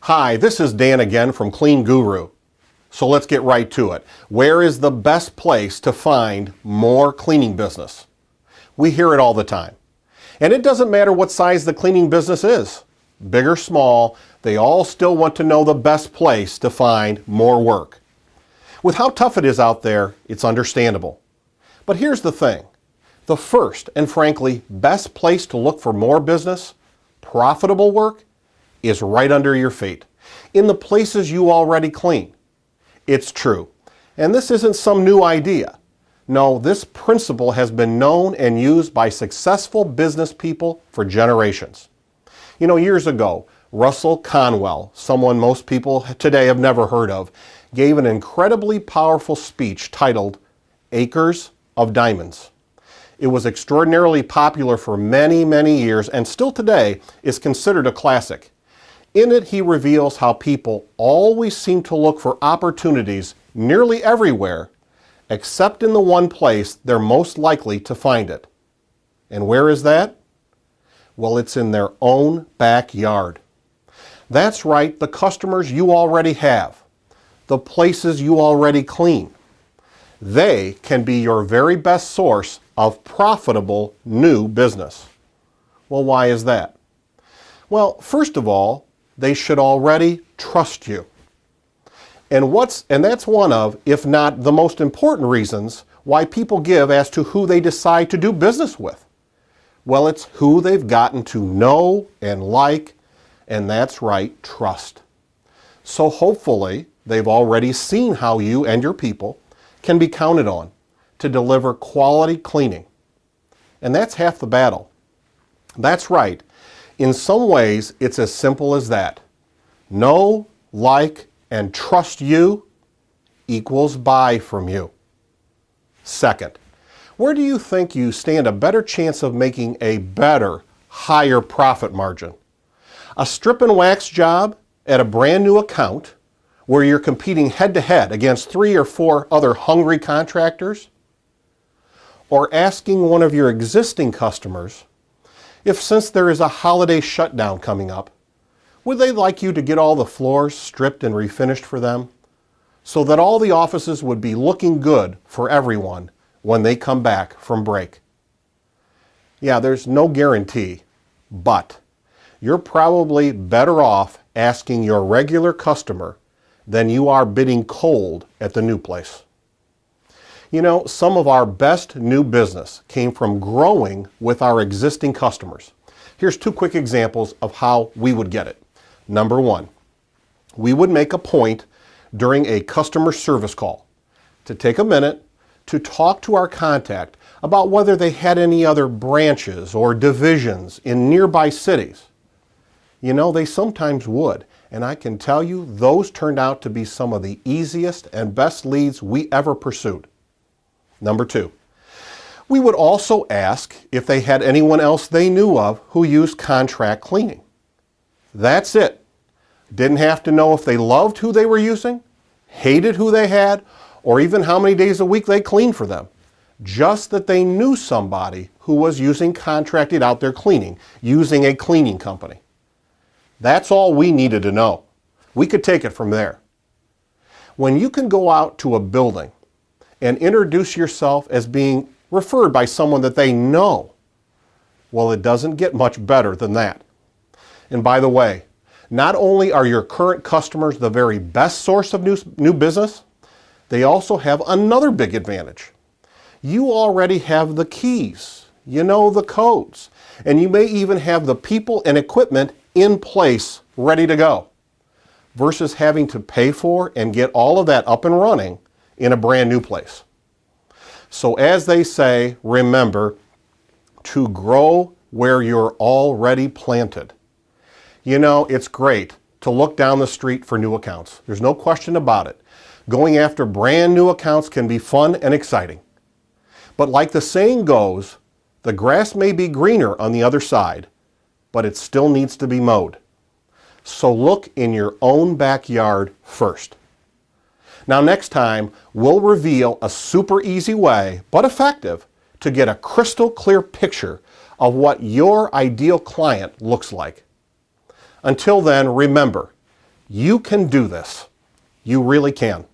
Hi, this is Dan again from CleanGuru. So let's get right to it. Where is the best place to find more cleaning business? We hear it all the time. And it doesn't matter what size the cleaning business is. Big or small, they all still want to know the best place to find more work. With how tough it is out there, it's understandable. But here's the thing. The first and frankly best place to look for more business, profitable work, is right under your feet, in the places you already clean. It's true. And this isn't some new idea. No, this principle has been known and used by successful business people for generations. You know, years ago, Russell Conwell, someone most people today have never heard of, gave an incredibly powerful speech titled Acres of Diamonds. It was extraordinarily popular for many, many years and still today is considered a classic. In it, he reveals how people always seem to look for opportunities nearly everywhere, except in the one place they're most likely to find it. And where is that? Well, it's in their own backyard. That's right, the customers you already have, the places you already clean. They can be your very best source of profitable new business. Well, why is that? Well, first of all, they should already trust you. And that's one of, if not the most important reasons why people give as to who they decide to do business with. Well, it's who they've gotten to know and like, and that's right, trust. So hopefully they've already seen how you and your people can be counted on to deliver quality cleaning. And that's half the battle. That's right. In some ways, it's as simple as that. Know, like, and trust you equals buy from you. Second, where do you think you stand a better chance of making a better, higher profit margin? A strip and wax job at a brand new account where you're competing head-to-head against 3 or 4 other hungry contractors? Or asking one of your existing customers if, since there is a holiday shutdown coming up, would they like you to get all the floors stripped and refinished for them so that all the offices would be looking good for everyone when they come back from break? Yeah, there's no guarantee, but you're probably better off asking your regular customer than you are bidding cold at the new place. You know, some of our best new business came from growing with our existing customers. Here's 2 quick examples of how we would get it. Number 1, we would make a point during a customer service call to take a minute to talk to our contact about whether they had any other branches or divisions in nearby cities. You know, they sometimes would, and I can tell you those turned out to be some of the easiest and best leads we ever pursued. Number 2, we would also ask if they had anyone else they knew of who used contract cleaning. That's it. Didn't have to know if they loved who they were using, hated who they had, or even how many days a week they cleaned for them. Just that they knew somebody who was using contracted out there cleaning, using a cleaning company. That's all we needed to know. We could take it from there. When you can go out to a building and introduce yourself as being referred by someone that they know, well, it doesn't get much better than that. And by the way, not only are your current customers the very best source of new business, they also have another big advantage. You already have the keys, you know the codes, and you may even have the people and equipment in place ready to go, versus having to pay for and get all of that up and running in a brand new place. So as they say, remember to grow where you're already planted. You know, it's great to look down the street for new accounts. There's no question about it. Going after brand new accounts can be fun and exciting. But like the saying goes, the grass may be greener on the other side, but it still needs to be mowed. So look in your own backyard first. Now next time, we'll reveal a super easy way, but effective, to get a crystal clear picture of what your ideal client looks like. Until then, remember, You can do this. You really can.